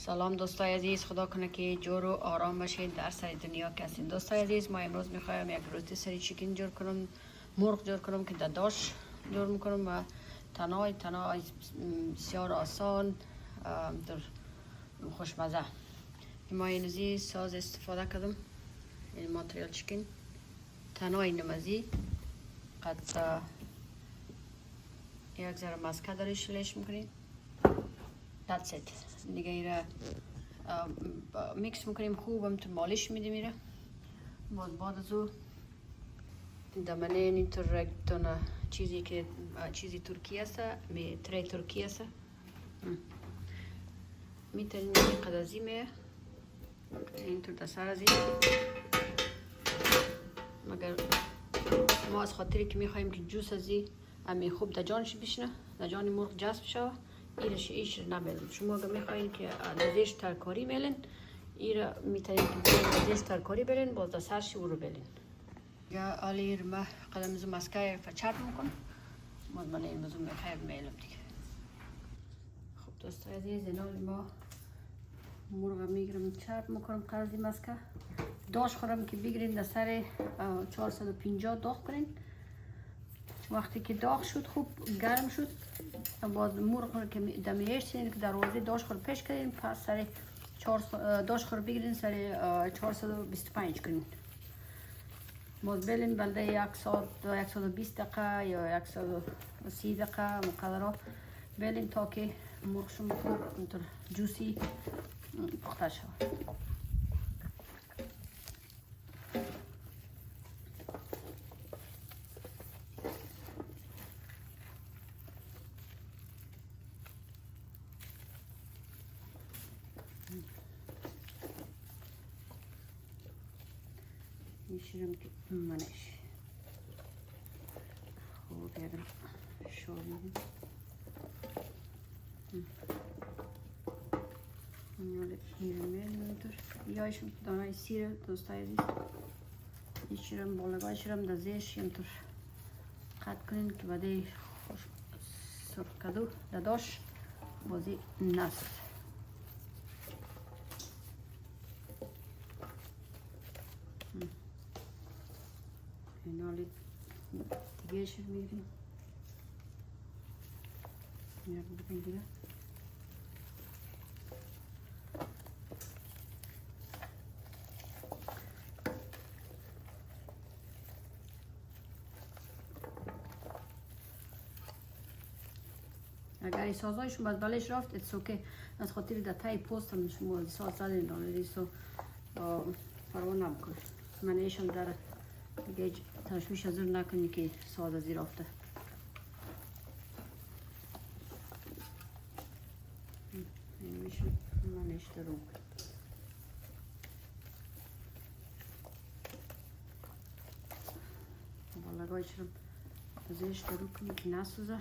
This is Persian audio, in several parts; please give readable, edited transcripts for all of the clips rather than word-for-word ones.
سلام دوستای عزیز، خدا کنه که جور و آرام باشید در سر دنیا که هستین. دوستای عزیز، ما امروز میخوایم یک روتی سری چیکن جور کنم، مرغ جور کنم که داداش جور میکنم و تنهای بسیار آسان در خوشمزه. ما اینوزی ساز استفاده کردم، این ماتریال چیکن تنهای نمازی قد یک ذره مسکه دارش لیش میکنیم. That's it. دیگه ایره میکس میکنیم خوب، تو مالش میدیم ایره. بعد از او دمنه اینطور دونه چیزی که چیزی ترکی است، تری ترکی است، میتونیم قدازی می اینطور دستار ازی. مگر ما از خاطری که میخوایم که جوس ازی امی خوب در جانش بشنه، در جان مرغ جذب شود، ایش نمیلن. شما اگر میخواین که لذیذ ترکاری میلن، ایره میتونین که لذیذ ترکاری بلین، باز در سرش او رو بلین. یا آلیر ما قدم زو مسکه فچر میکنم، من این مزو میخوایم میلم دیگه. خب دوستای عزیز، اینال ما مرغ میگیرم چرب میکنم قدر مسکه. داش خورم که بگیرین در سر 450 داغ کنین. وقتی که داغ شد، خوب گرم شد، باز مرغ که دمیش که دروازه داش خور پیش کردین، پس سر داش خور بگیرین سر 425 کنین. باز بلین بلده 120 دقیقه یا 130 دقیقه مقدر بلین تا که مرغ شما خوب اینطور جوسی پخته شود. میشیرم که منش خوب یادم شور میدیم. میره اینطور یایشم دانای سیر دوستای عزیز میشیرم بالگاه شیرم در زیش اینطور قطع کنین که بعده خوش سرخ کدو داداش بازی نست. اینالی دیگه شد میگیریم میرم بکنیم دیگه. اگر این سازایشون باز بلش رفت اتس اوکی، از خاطر در تای پوست هم شما ساز زدین دانه سو پروا نبکن. من ایشم در دیگه تشویش ازور نکنی که ساز ازی رفته. این میشه من اشترو بالگاه شرم ازی اشترو کنی که نسوزه.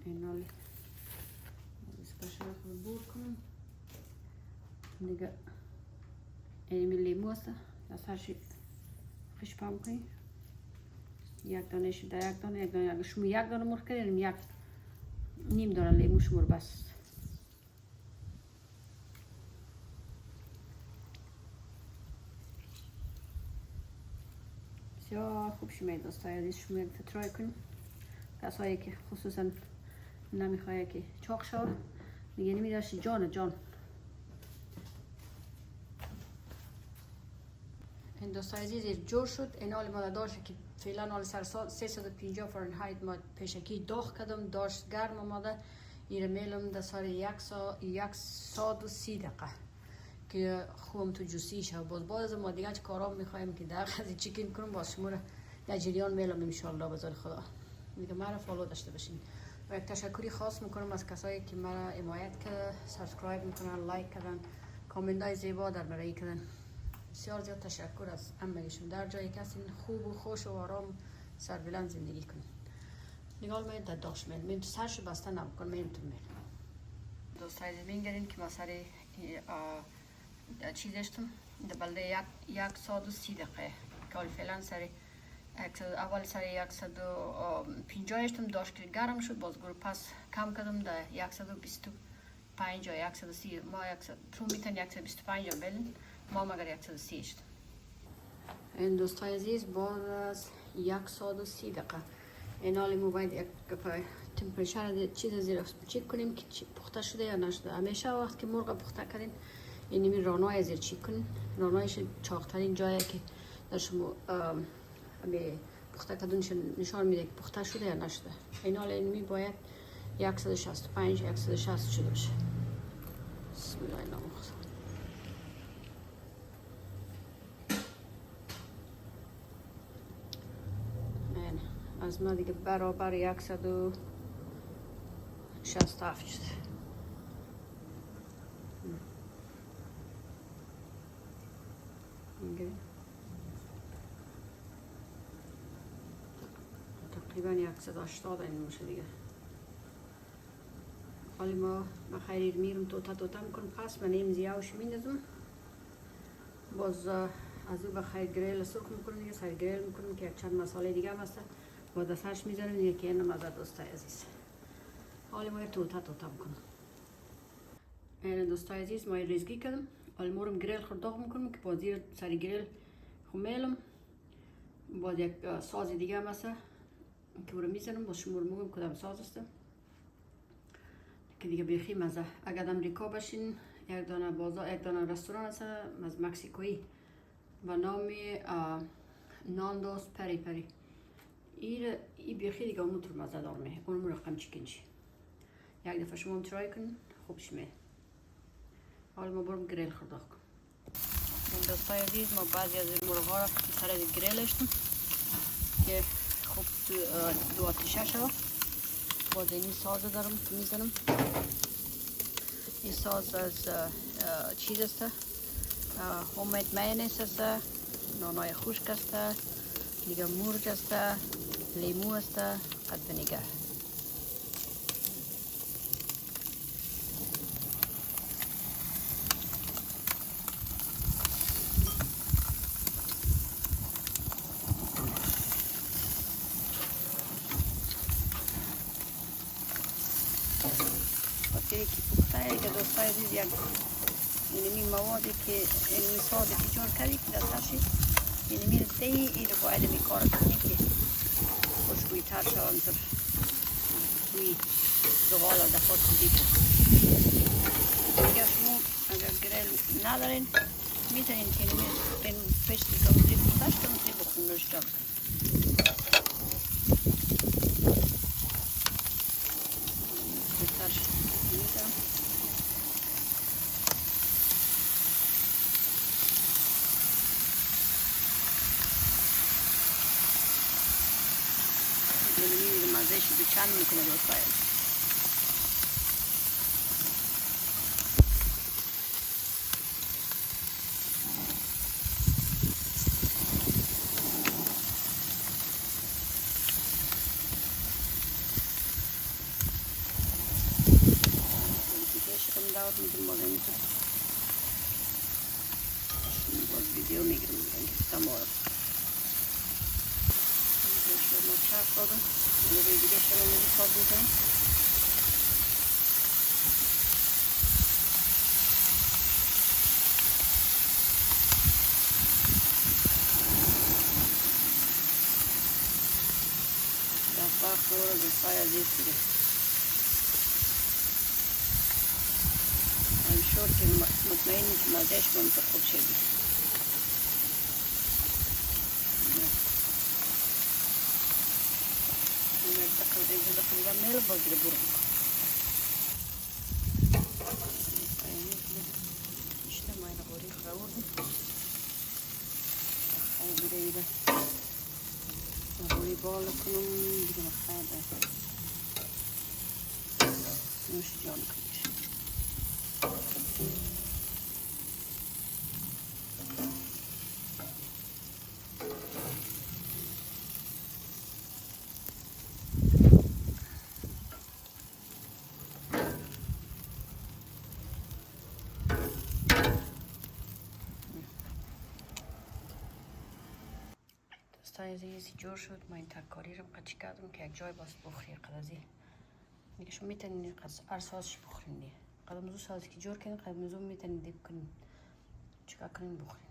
اینال اسپشل خود بور کنم دیگه. این لیمو است، از هرشی خش پام کنی. یک دانه شده، یک دانه اگر شما یک دانه مرغ کردیم، یک نیم دانه لیمو شمور بس. بسیار خوب شمید دوستای عزیز، شما ترای کنید. کسایی که خصوصا نمیخواه که چاق شود دیگه نمیداشتی جان. این دوستای عزیز جور شد. این حال ما داشت که فعلا حال سر 350 فرانهایت ما پیشکی داغ کردم، داشت گرم آماده. ایره میلم در سر 130 دقیقه که خوبم تو جوسی شد. باز ما دیگه چه کارام میخوایم که در خزی چیکن کنم، باز شما در جریان میلم انشالله بذار خدا. دیگه مرا فالو داشته باشین و یک تشکری خاص میکنم از کسایی که مرا حمایت کرده، سابسکرایب میکنن، لایک کردن، کامنت های زیبا در برای کردن. بسیار زیاد تشکر از همگیشون. در جایی که هستین خوب و خوش و آرام سربلند زندگی کنین. نگاه میاد در داشت میل سرشو بسته نبکن میلتون میل. دوستای عزیز میگردین که ما سر چیزشتم در بلده 130 دقیقه که فعلا سر اول سر 150 اشتم داشت که گرم شد، باز گروه پس کم کردم در 125 یا 130. ما تو میتونی 125 بلین، ما مگر 130 اشتم. این دوستای عزیز باز از 130 دقیقه این حالی ما باید یک تمپریچر چیز زیر چک کنیم که پخته شده یا نشده. همیشه وقت که مرغ پخته کردین این رانای زیر چک کنین. رانایش چاقترین جایی که در شما پخته کردنش نشان میده که پخته شده یا نشده. این حال اینمی باید 165 160 شده باشه. بسم الله الرحمن الرحیم. از ما دیگه برابر 167 شده. تقریبا 180 این میشه دیگه. حالی ما خیلی میرم توتا میکنم. پس من این زیاوش میندازم. باز از او بخیر گریل سرخ میکنم دیگه. سر گریل میکنم که یک چند مساله دیگه هم هست. با دستش میذارم دیگه که اینم از دوستای عزیز. حالی ما توتا میکنم. این دوستای عزیز ما ریزگی کردم. حالی مورم گریل خرداغ میکنم که باز زیر سر گریل خمیلم. باز یک ساز دیگه هم هست که برو میزنم. باز شما رو میگم کدام ساز است که دیگه بیخی مزه. اگر امریکا باشین یک دانه بازار، یک دانه رستوران هست از مکزیکویی با نام ناندوس پری پری. این بیخی دیگه اونطور مزه دار میه. اونم رقم چیکنشی. یک دفعه شما هم ترای کن خوبش میه. حالا ما برم گریل خرداغ کنم. این دوستای عزیز ما بعضی از مرغا را سر گریل اشتم که خوب دو آتیشه شد. باز این ساز دارم که میزنم. این ساز از چیز است، هومید ماینیز است، نانای خشک است، دیگه مرچ است، لیمو است، قد ونیگر. که پخته که دوستای عزیز یک اینمی موادی که اینمی سازی که جور کردی که دستشی اینمی دی این رو باید می کار کنی که خوشبوی تر شوند تر بوی زغال و دفات کدی کن. دیگه شما اگر گریل ندارین میتونین که اینمی این پشتی که اونجی پختش کنم تی بخونش جان کن. اینمی مزهش به چند میکنه دوستای دعوت میدیم باز اینجا باز ویدیو میگیرم اینجا تمام شما چرخ دادم روی دیگه شما میگه ساز میکنم. دفعه خور دوستای عزیز دیگه شور که مطمئنی که مزهش منتخب شدی. اینجا دقیقا میل بازی برو işte mayna bori kavurdum. Ay bir bori balıkının bir makayda. Nuş can kıyır. سایزی جور شد. ما این ترکاری رو قچی کردم که یک جای باست بخوری قدازی دیگه. شما میتونید هر سازش بخورین دیگه. قدم زو سازی که جور کنین قدم زو میتونید دیب کنین چیکار کنین بخورین.